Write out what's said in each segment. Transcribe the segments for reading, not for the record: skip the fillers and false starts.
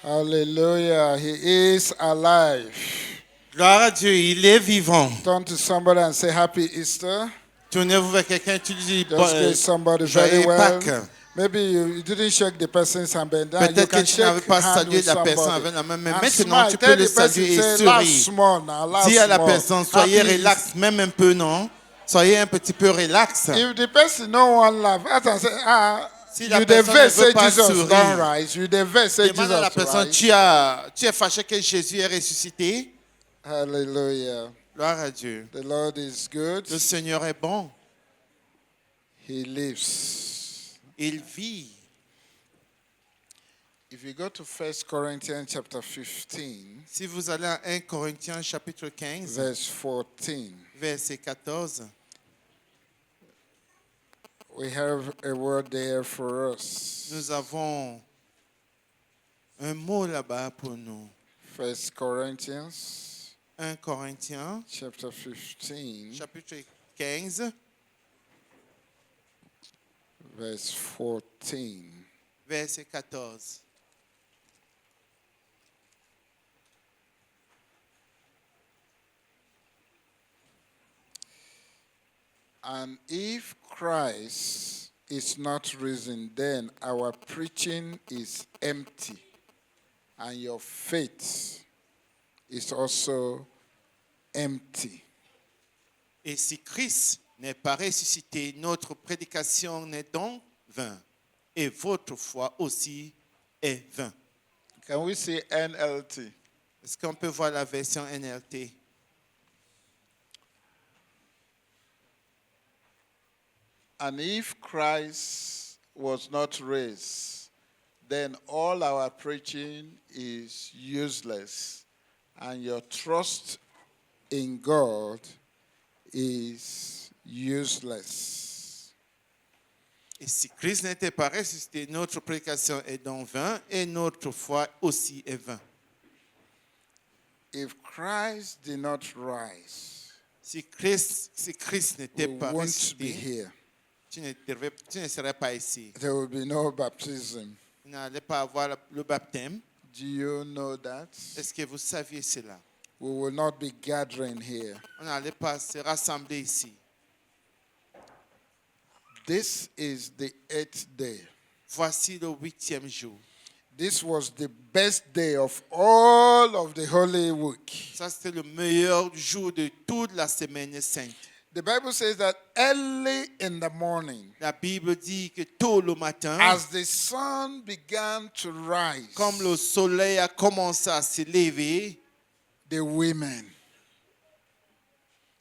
Hallelujah. He is alive. Gloire à Dieu, il est vivant. Turn to somebody and say Happy Easter. Tournez-vous vers quelqu'un et tu lui dis Just greet somebody very joyeux well. Pâques. Maybe you didn't shake the person's hand, but now you Peut-être can que tu n'avais shake pas hand salué with la personne somebody. avec la main, mais And maintenant smile. tu peux Tell le the person, saluer et say, laugh sourire. small now, laugh Dis à la small. personne, soyez Happy relax, même un peu, non? Soyez un petit peu relax. If the person no one laugh, I can say, Si la you personne devait ne say veut pas Jesus sourire, don't rise. You devait say demande à la Jesus personne, rise. tu es fâché que Jésus est ressuscité? Hallelujah. Gloire à Dieu. The Lord is good. Le Seigneur est bon. He lives. Il vit. If you go to 1 Corinthians chapter 15, Si vous allez à 1 Corinthiens chapitre 15, verse 14, verset 14, we have a word there for us. nous avons un mot là-bas pour nous. 1 Corinthians 1 Corinthiens chapter 15, chapitre 15, verse 14. verset 14. And if Christ is not risen, then our preaching is empty, and your faith is also empty. Et si Christ n'est pas ressuscité, notre prédication n'est donc vain, et votre foi aussi est vain. Can we see NLT? Est-ce qu'on peut voir la version NLT? And if Christ was not raised, then all our preaching is useless, and your trust in God is useless. Et si Christ n'était pas ressuscité, notre prédication est donc vain, et notre foi aussi est vain. If Christ did not rise, Si Christ we n'était pas won't be ressuscité, here. tu ne serais pas ici. There will be no baptism. Tu n'allais pas avoir le baptême. Do you know that? Est-ce que vous saviez cela? We will not be gathering here. On n'allait pas se rassembler ici. This is the 8th day. Voici le 8e jour. This was the best day of all of the Holy Week. Ça, c'était le meilleur jour de toute la semaine sainte. The Bible says that early in the morning, La Bible dit que tôt le matin, as the sun began to rise, comme le soleil a commencé à se lever, the women,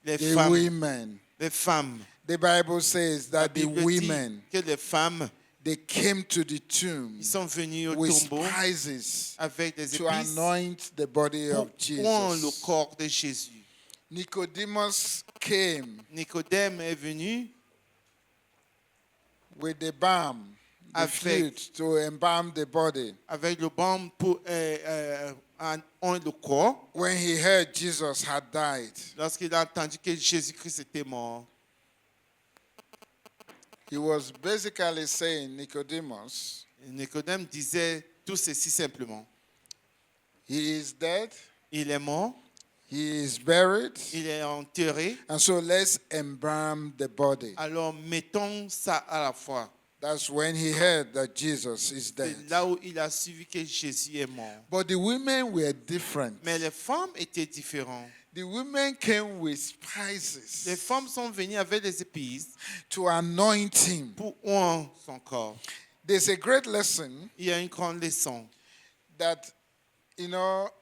les the femmes, the Bible says la that the Bible women, dit que les femmes, they came to the tomb ils sont venus au with tombeau spices avec des to épices anoint the body pour of prendre le Jesus. corps de Jésus. Nicodemus came Nicodème est venu with the balm, the Avec- fluid to embalm the body. avec le baume pour oindre le corps. When he heard Jesus had died, Lorsqu'il a entendu que Jésus-Christ était mort, he was basically saying, Nicodemus, Nicodème disait tout ceci simplement. he is dead, Il est mort, he is buried, il est enterré, and so let's embalm the body. alors mettons ça à la fois. That's when he heard that Jesus is dead. C'est là où il a suivi que Jésus est mort. But the women were different. Mais les femmes étaient différentes. The women came with Les spices femmes sont venues avec des épices to anoint him. pour oindre son corps. There's a great lesson Il y a une grande leçon that,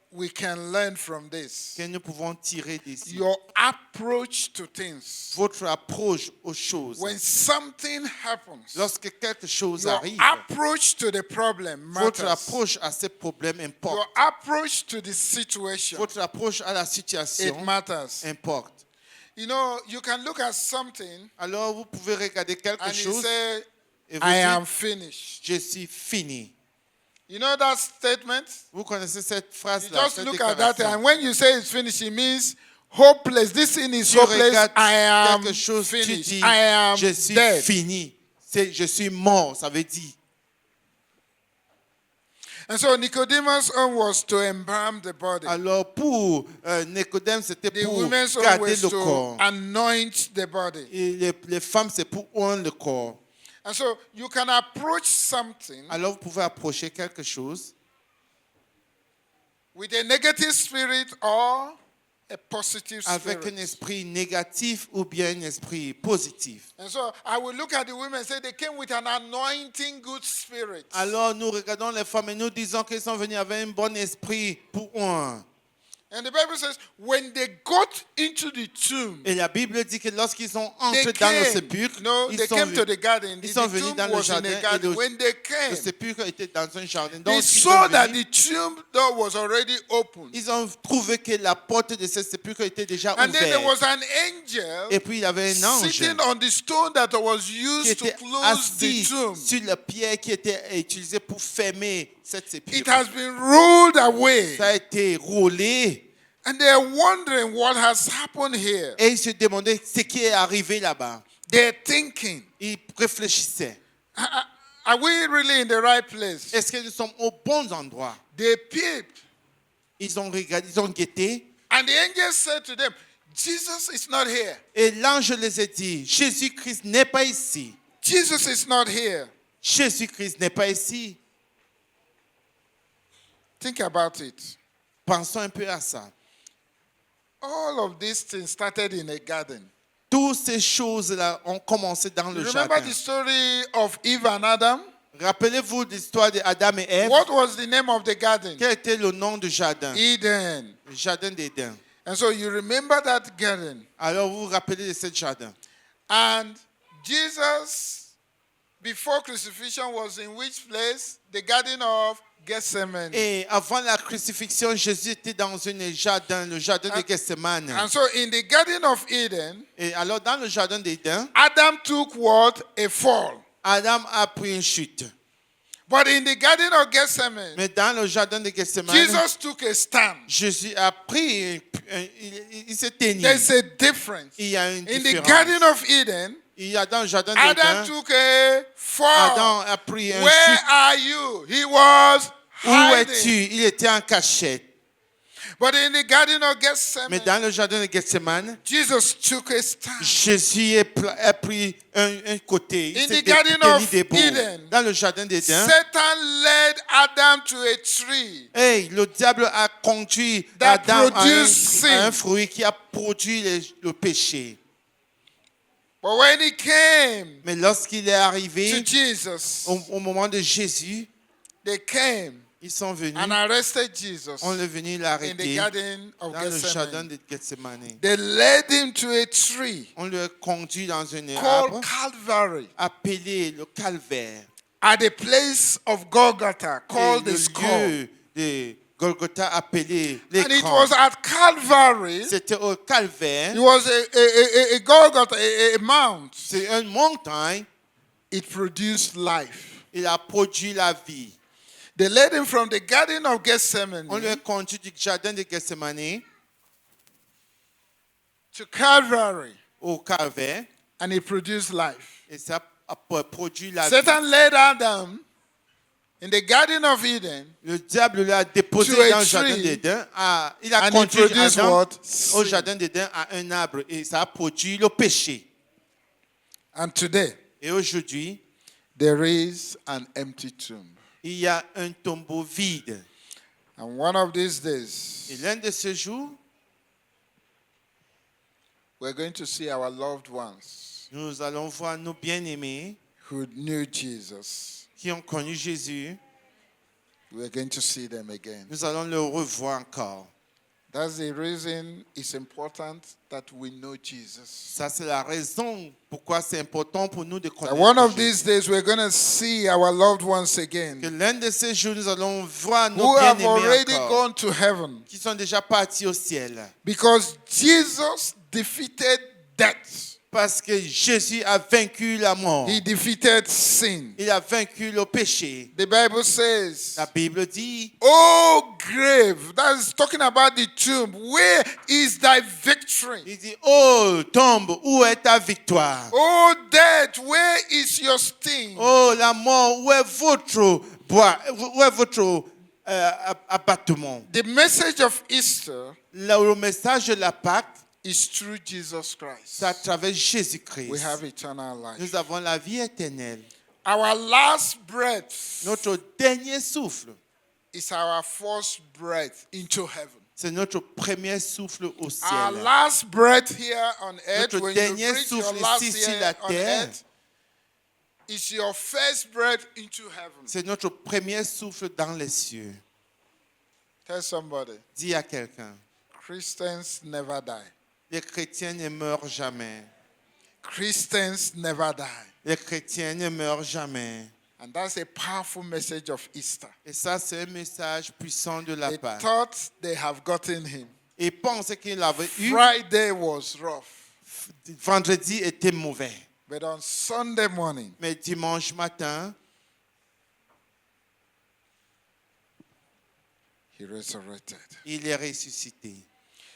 we can learn from this. que nous pouvons tirer d'ici. Your approach to things. Votre approche aux choses. When something happens, Lorsque quelque chose your arrive, approach to the problem votre matters. approche à ce problème Your importe. approach to the situation, Votre approche à la it situation matters. importe. You can look at something Alors vous pouvez regarder quelque and you chose say, et vous I dites, am finished. je suis fini. You know that statement? Vous connaissez cette You phrase-là, just cette look at that, déclaration. and when you say it's finished, it means hopeless. This thing is Tu hopeless. regardes I am quelque chose, tu finished. dis, I am je suis dead. fini. Je suis mort, ça veut dire. And so Nicodemus' own was to embalm the body. Alors pour Nicodème, c'était The pour women's own garder was le to corps. anoint the body. Et les femmes, c'est pour oindre le corps. And so you can approach something Alors vous pouvez approcher quelque chose with a negative spirit or a positive avec un spirit. esprit négatif ou bien un esprit positif. And so I will look at the women and say they came with an anointing good spirit. Alors nous regardons les femmes et nous disons qu'ils sont venus avec un bon esprit pour oindre. And the Bible says when they got into the tomb, Et la Bible dit que lorsqu'ils sont they entrés dans le came. sépulcre, No, ils they sont came to the garden. ils The sont venus tomb dans le was in jardin a et garden. When they le came, sépulcre était dans un jardin. they Donc ils saw sont that venus, the tomb door was already open. ils ont trouvé que la porte de ce sépulcre était déjà And then there ouverte. was an angel Et puis il y avait un ange sitting on the stone that was qui used to était close assis the tomb. sur la pierre qui était utilisée pour fermer cette It sépulcre. has been rolled away. Ça a été roulé And they are wondering what has happened here. et ils se demandaient ce qui est arrivé là-bas. They're thinking, Ils réfléchissaient. are we really in the right place? Est-ce que nous sommes au bon endroit? They peeped. Ils ont regardé, ils ont guetté. And the angel said to them, Jesus is not here. Et l'ange les a dit, Jésus-Christ n'est pas ici. Jesus is not here. Jésus-Christ n'est pas ici. Think about it. Pensons un peu à ça. All of these things started in a garden. Toutes ces choses-là ont commencé dans le You remember jardin. the story of Eve and Adam? Rappelez-vous l'histoire d'Adam et Ève. What was the name of the garden? Quel était le nom du jardin? Eden. Le jardin d'Éden. And so you remember that garden. Alors vous vous rappelez de ce jardin. And Jesus, before crucifixion, was in which place? The garden of Gethsemane. Et avant la crucifixion, Jésus était dans un jardin, le jardin de Gethsemane. And so in the garden of Eden, Et alors dans le jardin d'Éden, Adam took what? A fall. Adam a pris une chute. But in the garden of Gethsemane, Mais dans le jardin de Gethsemane, Jesus took a stand. Jésus a pris, il s'est tenu. There's a difference. Il y a une In the différence. garden of Eden, Il y a dans le jardin Adam d'Éden, took a fall. Adam a pris une Where chute. are you? He was Où hiding. es-tu? Il était en cachette. But in the garden of Mais Gethsemane, dans le jardin de Gethsemane, Jesus took a stand. Jésus a pris un côté. Il In s'est the garden tenu of debout. Eden, Dans le jardin d'Éden, Satan led Adam to a tree. hey, le diable a conduit That Adam produced à un sin. fruit qui a produit le péché. But when he came Mais lorsqu'il est arrivé to Jesus, au moment de Jésus, they came ils sont venus, and arrested Jesus on est venu in the l'arrêter garden of dans le jardin Gethsemane. de Gethsemane. They led him to a tree On le conduit dans un called arbre Calvary appelé le calvaire. at the place of Golgotha Et called le the skull. lieu de Golgotha appelé And it l'écran. was at Calvary. C'était au calvaire. It was a Golgotha, a mount. C'est une montagne. It produced life. Il a produit la vie. They led him from the garden of Gethsemane On le conduit du jardin de Gethsemane to Calvary, au calvaire. and it produced life. Et ça a produit la vie. Satan led Adam in the garden of Eden, Le diable l'a déposé to a dans le jardin tree, d'Éden. Il a and it conduit produced Adam what? au Sin. jardin d'Éden à un arbre. Et ça a produit le péché. And today, Et aujourd'hui, there is an empty tomb. il y a un tombeau vide. And one of these Et days, l'un de ces jours, we're going to see our loved ones nous allons voir nos bien-aimés who knew Jesus. qui ont connu Jésus. We're going to see them again. Nous allons le revoir encore. That's the reason it's important that we know Jesus. Ça, c'est la raison pourquoi c'est important pour nous de That connaître one of Jésus. these days, we're going to see our loved ones Que again l'un de ces jours, nous allons voir nos who have bien-aimés already encore, gone to heaven qui sont déjà partis au ciel. because Jesus defeated death. Parce que Jésus a vaincu la mort. He defeated sin. Il a vaincu le péché. The Bible says, La Bible dit, "Oh grave," that's talking about the tomb. Where is thy victory? il dit, oh tombe, où est ta victoire? Oh death, where is your sting? Oh la mort, où est votre abattement. The message of Easter Le message de la Pâque, is through Jesus Christ. c'est à travers We Jésus-Christ. have eternal life. Nous avons la vie éternelle. Our last breath Notre dernier souffle, is our first breath into heaven. c'est notre premier souffle au Our ciel. last breath here on earth, Notre when you dernier breathe your souffle last ici sur year la on terre, earth, is your first breath into heaven. c'est notre premier souffle dans les cieux. Tell somebody, Dis à quelqu'un, Christians never die. les chrétiens ne meurent jamais. Christians never die. Les chrétiens ne meurent jamais. And that's a powerful message of Easter. Et ça, c'est un message puissant de la They Pâque. thought they have gotten him. Ils pensaient qu'il avait eu. Friday was rough. Vendredi était mauvais. But on Sunday morning, Mais dimanche matin, he resurrected. il est ressuscité.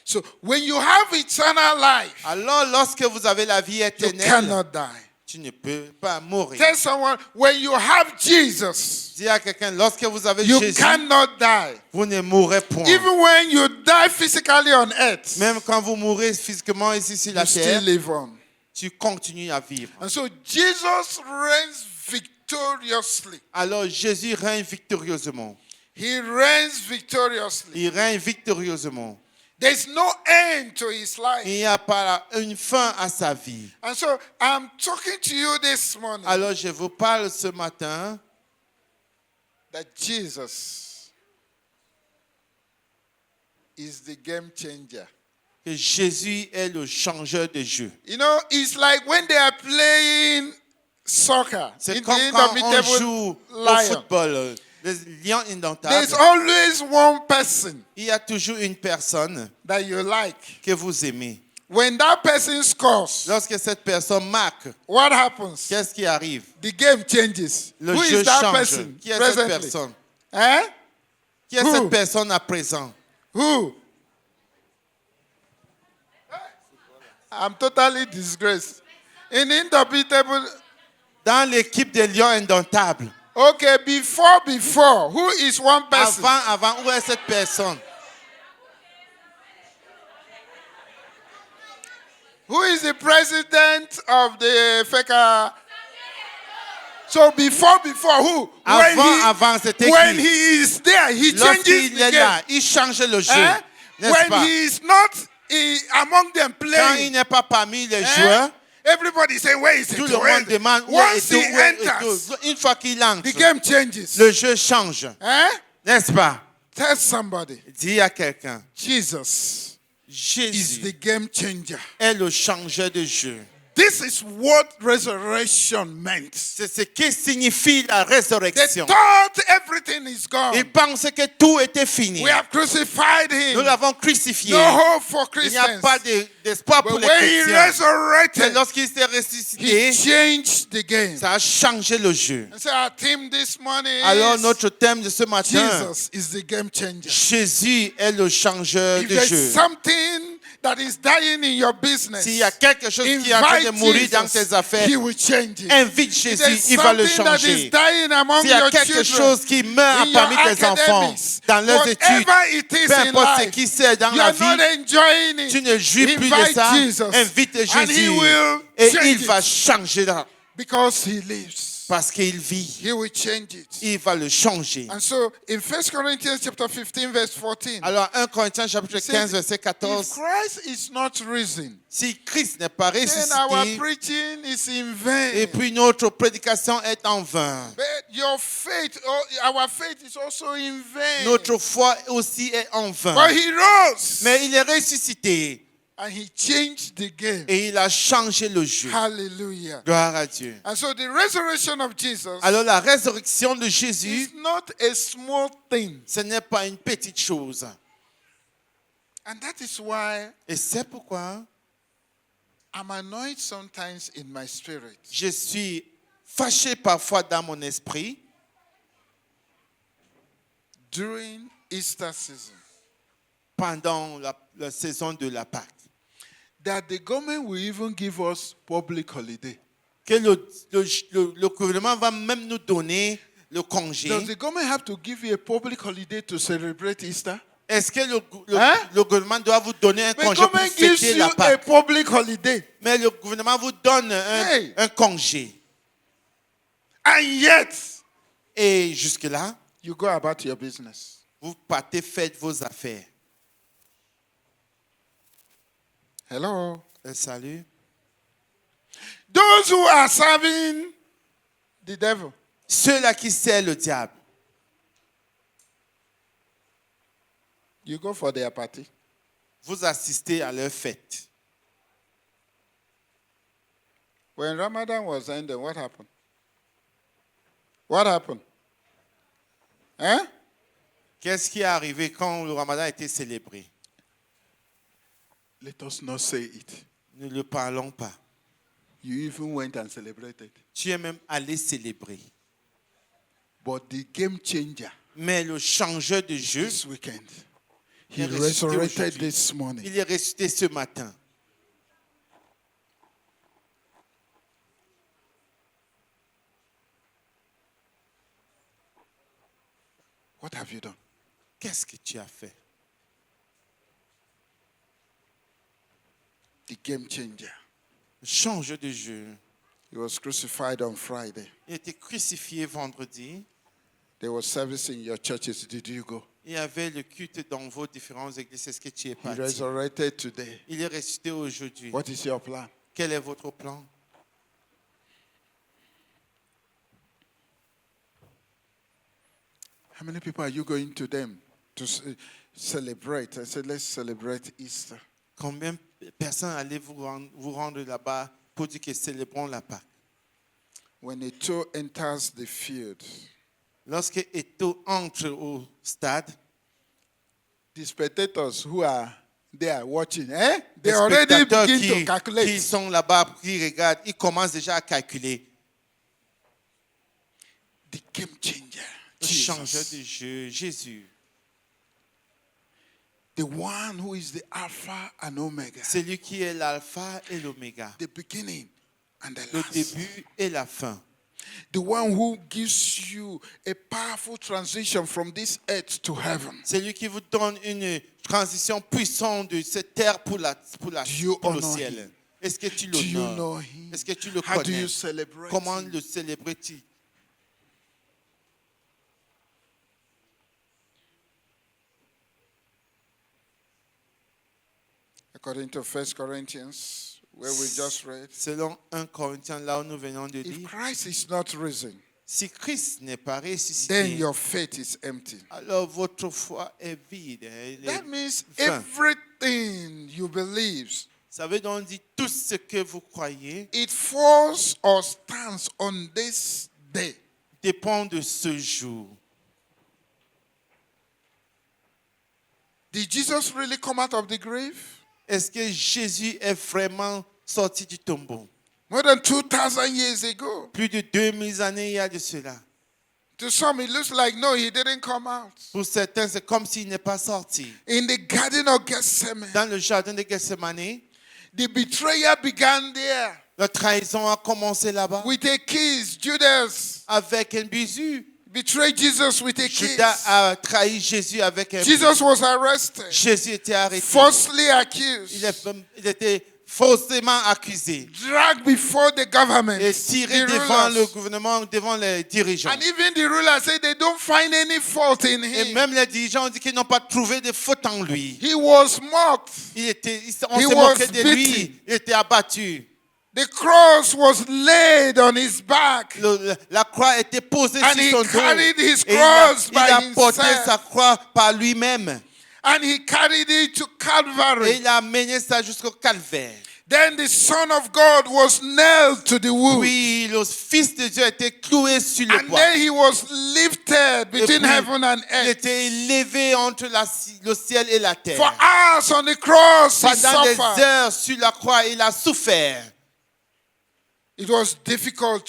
So when you have eternal life, Alors, lorsque vous avez la vie you éternelle, cannot die. tu ne peux pas mourir. Tell someone, when you have Jesus, Dis à quelqu'un, lorsque vous avez you Jésus, cannot die. vous ne mourrez point. Even when you die physically on earth, Même quand vous mourrez physiquement ici sur la you still terre, live on. tu continues à vivre. And so Jesus reigns victoriously. Alors, Jésus règne victorieusement. He reigns victoriously. Il règne victorieusement. There's no end to his life. Il n'y a pas une fin à sa vie. And so I'm talking to you this morning Alors, je vous parle ce matin that Jesus is the game changer. que Jésus est le changeur de jeu. You know, it's like when they are playing soccer C'est in comme the quand on indomitable joue au lion. football, les lions indomptables. There's always one person Il y a toujours une personne that you like. que vous aimez. When that person scores, Lorsque cette personne marque, what happens? qu'est-ce qui arrive? The game changes. Le Who jeu is that change. person Qui est cette presently? personne? Eh? Qui est Who? cette personne à présent? Who? I'm totally disgraced. In indomitable. Dans l'équipe des lions indomptables. Okay, before, who is one person? Avant, où est cette personne? Who is the president of the FECA? So before, who? Avant, c'était when qui? he is there, he changes Lorsqu'il the est là, game. il change le jeu. Eh? N'est-ce When pas? he is not among them Quand il playing, n'est pas parmi les eh? joueurs, Everybody say, where is tout it? le monde demande où Once est he où est enters, Une fois qu'il entre, the game changes. le jeu change. Eh? N'est-ce pas? Tell somebody, Dis à quelqu'un, Jesus is Jésus the game changer. est le changeur de jeu. This is what resurrection meant. C'est ce qui signifie la They résurrection. thought everything is gone. Ils pensaient que tout était fini. We have crucified him. Nous l'avons crucifié. No hope for Il n'y a Christians. pas d'espoir But pour les when he chrétiens. Mais resurrected, lorsqu'il s'est he ressuscité, changed the game. ça a changé le jeu. And so our theme this morning Alors is notre thème de ce matin, Jesus is the game changer. Jésus est le changeur If de there's jeu. something that is dying in your business, S'il y a quelque chose qui est en train de invite mourir dans Jesus, tes affaires, he will change it. invite If Jésus, there's il va le something that is changer. dying among S'il y a your quelque children, chose qui meurt in parmi your tes enfants, academics, dans leurs études, whatever it is peu in importe ce life, qui c'est dans you la are vie, not enjoying it. tu ne jouis plus de Invite ça, Jesus, invite and he Jésus will et change il va it. changer là, Because he lives, parce qu'il vit. he will change it. Il va le changer. And so in 1 Corinthians chapter 15 verse 14, Alors 1 Corinthiens chapitre it 15 says, verset if 14, Christ is not risen, si Christ n'est pas then our ressuscité, preaching is in vain. et puis notre prédication est en vain. But your faith, our faith is also in vain. Notre foi aussi est en vain. But he rose Mais il est ressuscité and he changed the game. et il a changé le jeu. Hallelujah. Gloire à Dieu. And so the resurrection of Jesus Alors la résurrection de Jésus, is not a small thing. ce n'est pas une petite chose. And that is why Et c'est pourquoi I'm annoyed sometimes in my spirit je suis fâché parfois dans mon esprit during Easter season pendant la saison de la Pâque. that the government will even give us public holiday. Que le gouvernement va même nous donner le congé, Does the government have to give you a public holiday to celebrate Easter? est-ce que Hein? le gouvernement doit vous donner un The congé pour government gives fêter you la a Pâque? public holiday. Mais le gouvernement vous donne Hey. un congé. And yet, Et jusque-là, you go about your business. vous partez, faites vos affaires. Hello. Salut. Those who are serving the devil, Ceux-là qui servent le diable, you go for their party. vous assistez à leur fête. When Ramadan was ending, what happened? What happened? Hein? Qu'est-ce qui est arrivé quand le Ramadan a été célébré? Let us not say it. Ne le parlons pas. You even went and celebrated. Tu es même allé célébrer. But the game changer Mais le changeur de jeu, this weekend, he Il est ressuscité resurrected aujourd'hui. this morning. il est ressuscité ce matin. What have you done? Qu'est-ce que tu as fait? The game changer. Le changeur de jeu. He was crucified on Friday. Il a été crucifié vendredi. There was service in your churches. Did you go? Il y avait le culte dans vos différentes églises. Est-ce que tu es He parti? resurrected today. Il est ressuscité aujourd'hui. What is your plan? Quel est votre plan? How many people are you going to them to celebrate? I said, let's celebrate Easter. Combien de personnes allez vous rendre là-bas pour dire que célébrons la Pâque? When Eto'o enters the field, Lorsque Eto'o entre au stade, the spectators who are there watching, they les already spectateurs begin to qui calculate. sont là-bas, qui regardent, ils commencent déjà à calculer. The game changer. Le changeur Jesus. de jeu, Jésus. The one who is the Alpha and Omega. C'est lui qui est l'alpha et l'oméga. The beginning and the Le last. début et la fin. The one who gives you a powerful transition from this earth to heaven. C'est lui qui vous donne une transition puissante de cette terre pour le you honor ciel. him? Est-ce que tu Do you know l'honores? him? Est-ce que tu le How do connais? you celebrate Comment him? le célébrer-tu? According to 1 Corinthians, where we just read, Selon 1 Corinthiens, là où nous venons de if lire, Christ is not risen, si Christ n'est pas then ressuscité, your faith is empty. alors votre foi est vide. Elle est That means vaine. everything you believe, Ça veut donc dire tout ce que vous croyez it falls or stands on this day. dépend de ce jour. Did Jesus really come out of the grave? Est-ce que Jésus est vraiment sorti du tombeau? More than 2,000 years ago. Plus de 2000 années il y a de cela. To some, it looks like, no, he didn't come out. Pour certains, c'est comme s'il n'est pas sorti. In the Garden of Gethsemane, Dans le jardin de Gethsemane, the betrayal began there la trahison a commencé là-bas with a kiss. Judas avec un bisu. betrayed Jesus with a kiss. Judas a trahi Jésus avec un bisu. Jesus was arrested, Jésus était arrêté. falsely accused, Il était faussement accusé dragged before the government, et tiré the devant le rulers. gouvernement, devant les dirigeants. And even the rulers say they don't find any fault in Et him. même les dirigeants ont dit qu'ils n'ont pas trouvé de faute en lui. He was mocked. On He s'est was moqué de lui. beaten. Il était abattu. The cross was laid on his back. La croix était posée And sur he son dos. carried his Et cross il a by porté himself. sa croix par lui-même. And he carried it to Et Calvary. il a mené ça jusqu'au calvaire. Then the Son of God was nailed to the wood. Puis le Fils de Dieu a été cloué sur le And bois. then he was lifted between puis, heaven and Il earth. était élevé entre le ciel et la terre. For us on the cross, he Pendant des suffered. heures sur la croix, il a souffert. It was difficult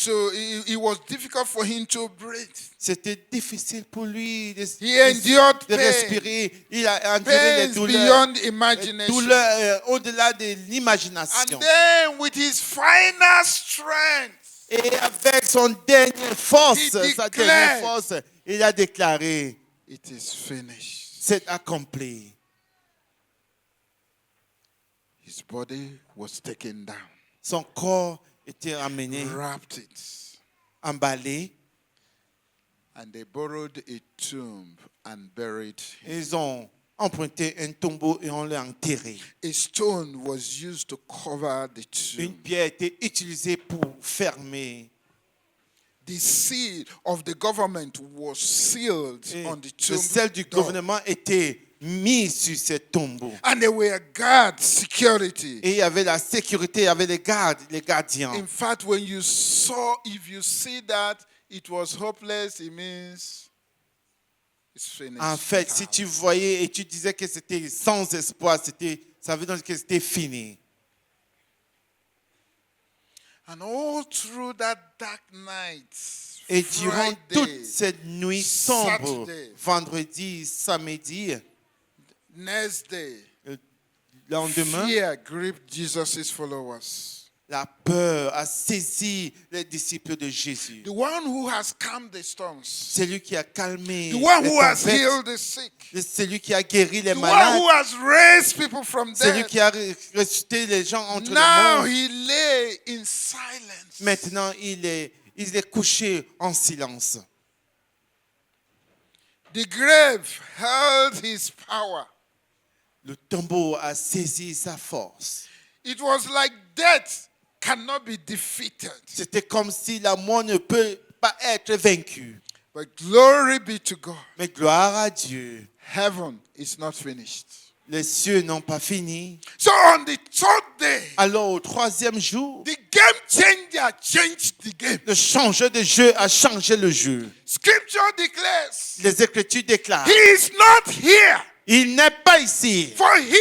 for him to breathe. C'était difficile pour lui de endured pain. respirer. Il a enduré les Pains douleurs. beyond imagination. Douleurs au-delà de And l'imagination. then with his final strength, Et avec son dernière force, He sa declared, dernière force, il a déclaré, it is finished. c'est accompli. His body was taken down, Son corps était ramené, wrapped it, emballé. and they borrowed a tomb and buried him. Ils ont emprunté un tombeau et on l'a enterré. A stone was used to cover the Une tomb. pierre a été utilisée pour fermer. The seal of the government was sealed Et on the le tomb sel du door. gouvernement était mis sur ce tombeau. And there were guard security. Et il y avait la sécurité, il y avait les gardes, les gardiens. In fact, when you saw, if you see that it was hopeless, it means it's finished. En fait, si tu voyais et tu disais que c'était sans espoir, ça veut dire que c'était fini. And all through that dark night, Et durant toute Friday, cette nuit sombre, Saturday, vendredi, samedi, next day, le lendemain, fear gripped Jesus' followers. la peur a saisi les disciples de Jésus. The one who has calmed the storms, Celui qui a calmé the one les who has tempêtes, healed the sick, celui qui a guéri les the one malades, who has raised people from celui death. qui a ressuscité les gens entre les Now morts. he lay in silence. Maintenant, il est couché en silence. The grave held his power. Le tombeau a saisi sa force. It was like death cannot be defeated. C'était comme si la mort ne peut pas être vaincue. But glory be to God. Mais gloire à Dieu. Heaven is not finished. Les cieux n'ont pas fini. So on the third day, Alors au troisième jour, the game changer changed the game. le changeur de jeu a changé le jeu. Scripture declares, Les Écritures déclarent, he is not here, il n'est pas ici, for he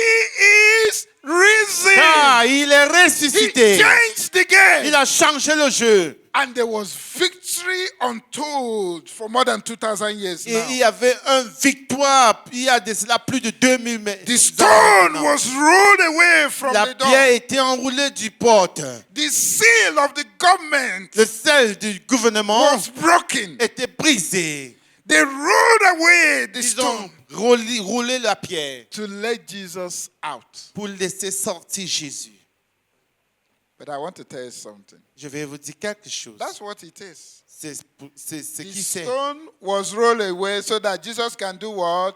is risen. car il est He ressuscité. changed the game. Il a changé le jeu. And there was victory untold for more than 2,000 years Et now. il y avait une victoire il y a de cela plus de 2000 The ans stone maintenant. was rolled away from La the door. pierre était enroulée du porte. The seal of the government Le sel du gouvernement was broken. était brisé. They rolled away the Ils stone ont roulé la pierre to let Jesus out. pour laisser sortir Jésus. But I want to tell you something. Je vais vous dire quelque chose. That's what it is. C'est ce The qui c'est. stone was rolled away so that Jesus can do what?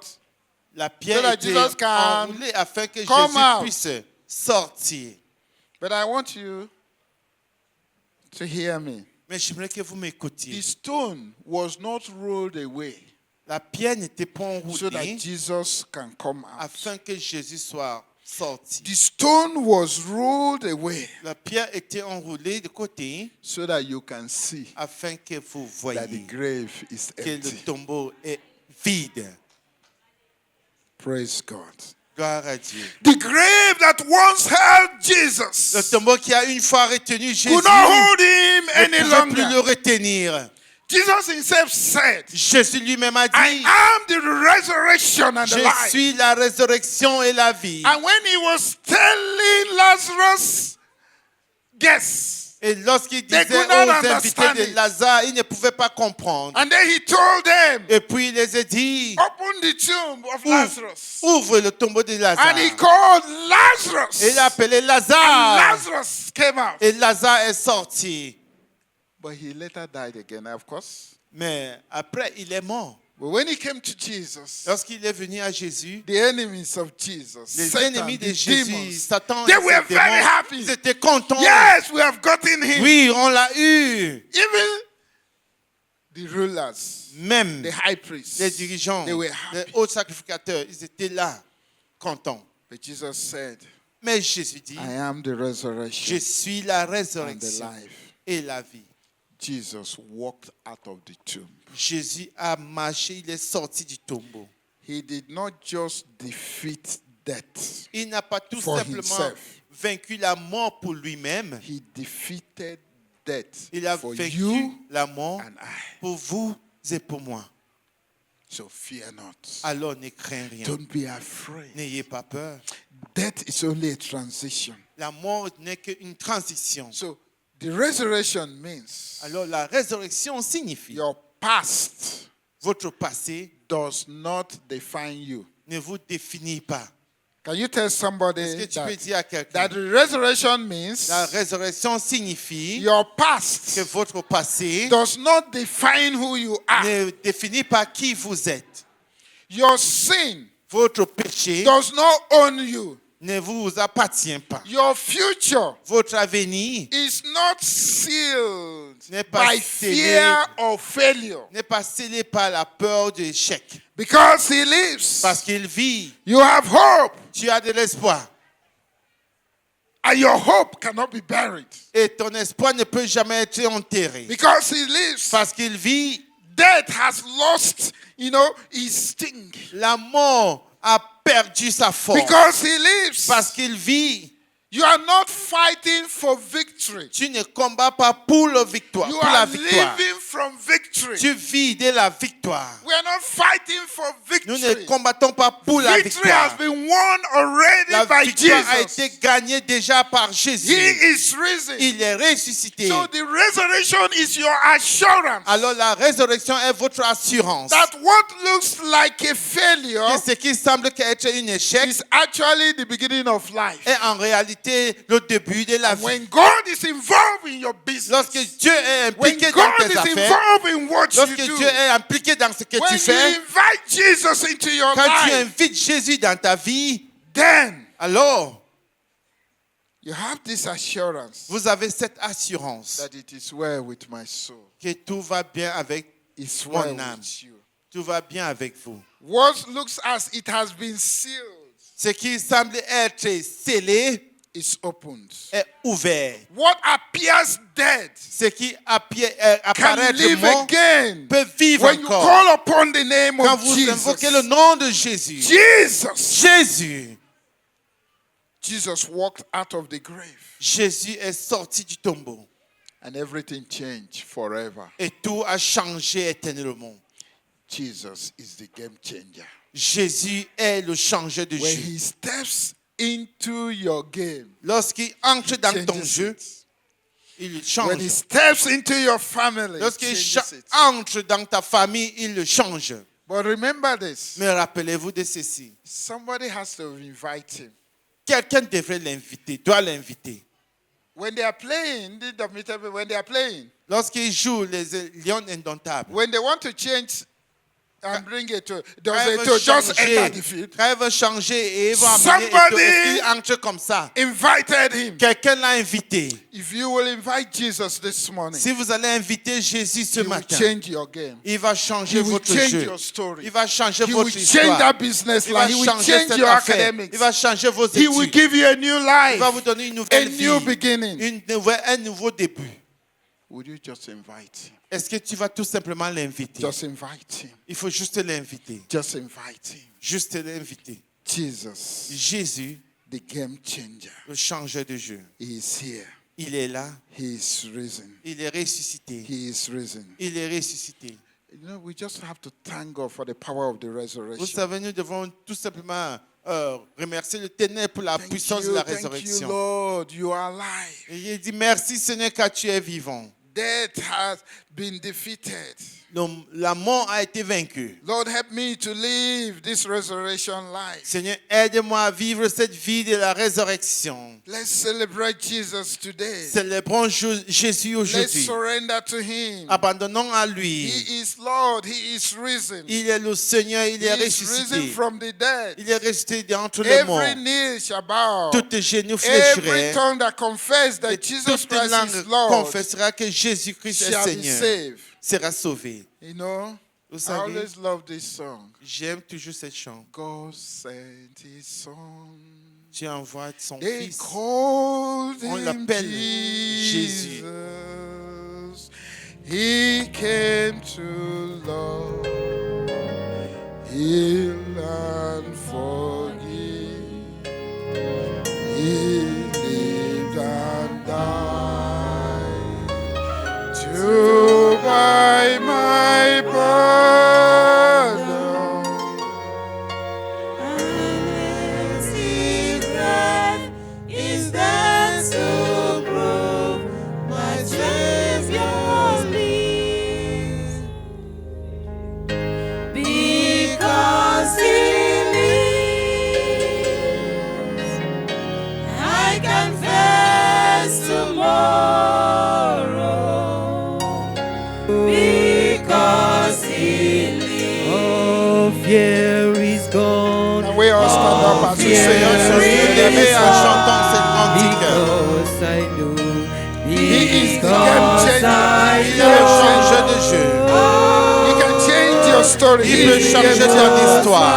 La pierre So that était Jesus can enroulée afin que come Jésus out. puisse sortir. But I want you to hear me. Mais j'aimerais que vous The m'écoutiez. stone was not rolled away La pierre n'était pas so that enroulée Jesus can come out. afin que Jésus soit sorti. The stone was rolled away La pierre était enroulée de côté so that you can see afin que vous that the voyez grave is que le empty. tombeau est vide. Praise God. Gloire à Dieu. The grave that once held Le Jesus tombeau qui a une fois retenu Jésus could not hold him ne any pouvait plus le longer. retenir. Jesus himself said, Jésus lui-même a I dit, am the resurrection and the je life. suis la résurrection et la vie. And when he was telling Lazarus, guess. Et lorsqu'il They disait could not aux invités understand de it. Lazare, ils ne pouvaient pas comprendre. And then he told them, Et puis il les a dit, open the tomb of Lazarus. ouvre le tombeau de Lazare. And he called Lazarus. Et il a appelé And Lazare. Lazarus came out. Et Lazare est sorti. But he later died again, of course. Mais après, il est mort. But when he came to Jesus, Lorsqu'il est venu à Jésus, the enemies of Jesus, les Satan, ennemis de the Jésus, demons, Satan they et were ses very démons, happy. ils étaient contents. Yes, we have gotten him. Oui, on l'a eu. Even the rulers, Même the high priests, les dirigeants, they were les happy. hauts sacrificateurs, ils étaient là, contents. But Jesus said, Mais Jésus dit, I am the je resurrection suis la and the résurrection life. et la vie. Jesus walked out of the tomb. Jésus a marché, il est sorti du tombeau. He did not just defeat death. Il n'a pas tout For simplement himself. vaincu la mort pour lui-même. He defeated death Il a for vaincu you la mort and I. pour vous et pour moi. So fear not. Alors ne crains rien. Don't be afraid. N'ayez pas peur. Death is only a transition. La mort n'est qu'une transition. So The resurrection means Alors la résurrection signifie your past votre passé does not define you. ne vous définit pas. Can you tell Est-ce somebody que tu peux that, dire à quelqu'un? that the resurrection means La résurrection signifie your que past votre passé does not define who you are. ne définit pas qui vous êtes. Your sin Votre péché does not own you. ne vous appartient pas. Your future Votre avenir is not sealed N'est pas by scellé. fear of failure. n'est pas scellé par la peur de l'échec. Because he lives, Parce qu'il vit. you have hope, Tu as de l'espoir. and your hope cannot be buried. Et ton espoir ne peut jamais être enterré. Because he lives, Parce qu'il vit, death has lost, his sting. la mort a perdu sa force. Because he lives, Parce qu'il vit, you are not fighting for victory. tu ne combats pas pour la victoire. You Pour la are victoire. living from victory. Tu vis de la victoire. We are not fighting for Nous victory. ne combattons pas pour la Victory has victoire. been won already La by victoire a Jesus. été gagnée déjà par He Jésus. is risen. Il est ressuscité. So the resurrection is your assurance Alors la résurrection est votre assurance. that what looks like a failure Que ce qui semble être un échec is actually the beginning of life. est en réalité le début de la vie. When God is involved in your business, Lorsque Dieu est when impliqué dans God tes is affaires, involved in what you lorsque do, Dieu est impliqué dans ce que when tu you fais, invite Jesus into your quand tu life, invites Jésus dans ta vie, then alors you have this assurance vous avez cette assurance that it is well with my soul. que tout va bien avec It's mon well âme. with you. Tout va bien avec vous. What looks as it has been sealed Ce qui semble être scellé is opened. est ouvert. What appears dead Ce qui can apparaît live mort again peut vivre when you encore. call upon the name Quand of vous Jesus. invoquez le nom de Jésus. Jesus. Jésus. Jesus walked out of the grave Jésus est sorti du tombeau. and everything changed forever. Et tout a changé éternellement. Jesus is the game changer. Jésus est le changeur de When jeu. he steps into your game, Lorsqu'il entre dans ton changes jeu, it. il le When he change. steps into your family, Lorsqu'il changes it. entre dans ta famille, il le change. But remember this. Mais rappelez-vous de ceci. Somebody has to invite him. Quelqu'un devrait l'inviter, doit l'inviter. When they are playing, when they are playing, Lorsqu'il joue les lions indomptables, when they want to change and bring it to, quand does il it veut to just changer, enter the field? quand il veut changer et il va amener, Somebody et il entre comme ça. Invited him. Quelqu'un l'a invité. If you will invite Jesus this morning, Si vous allez inviter Jésus ce he will matin, change your game. il va changer He will votre change jeu. your story. Il va changer He will votre change histoire. that business Il va line. He will changer change cette your affaire. academics. Il va changer vos He will études. give you a new Il va life, vous donner une a nouvelle vie, new beginning. un nouveau début. Would you just invite him? Est-ce que tu vas tout simplement l'inviter? Just invite him. Il faut juste l'inviter. Just invite him. Juste l'inviter. Jesus, Jésus, the game changer, le changeur de jeu. he is here. Il est là. He is risen. Il est ressuscité. He is risen. Il est ressuscité. You know, we just have to thank God for the power of the Vous resurrection. savez, nous devons tout simplement remercier le Ténèbre pour la puissance de la Thank you, résurrection. Lord. You are alive. Et il dit merci Seigneur car tu es vivant. Death has been defeated. La mort a été vaincue. Lord, help me to live this resurrection life. Seigneur, aide-moi à vivre cette vie de la résurrection. Let's celebrate Jesus today. Célébrons Jésus Let's aujourd'hui. surrender to him. Abandonnons à lui. He is Lord. He is risen. Il est le Seigneur, il He est is risen ressuscité. from the dead. Il est ressuscité d'entre les morts. Every knee shall bow. Toutes les genoux Every fléchiraient. tongue that confess that Et Jesus toute Christ is langue Lord confessera que Jésus-Christ est shall be Seigneur. saved. Sera sauvé. You know, Vous I savez, always love this song. j'aime toujours cette chant. God sent his son. Dieu envoie son They fils. called On him l'appelle Jesus. He came to love, heal and forgive. He lived and died to buy my pardon. Is that to prove my fear is gone. And we all stand up as we fear sing. Soyons tous levés en chantant cette cantique. Because I know, is the game because changer. I Il est le know, changeur de jeu. He can change your story. Il He peut is the changer game ton changer. histoire.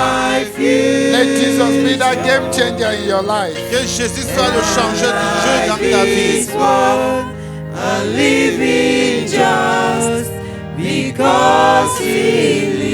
Let Jesus be that game changer in your life. Que Jésus soit le changeur du jeu dans ta vie. This one, I'm living just because He lives.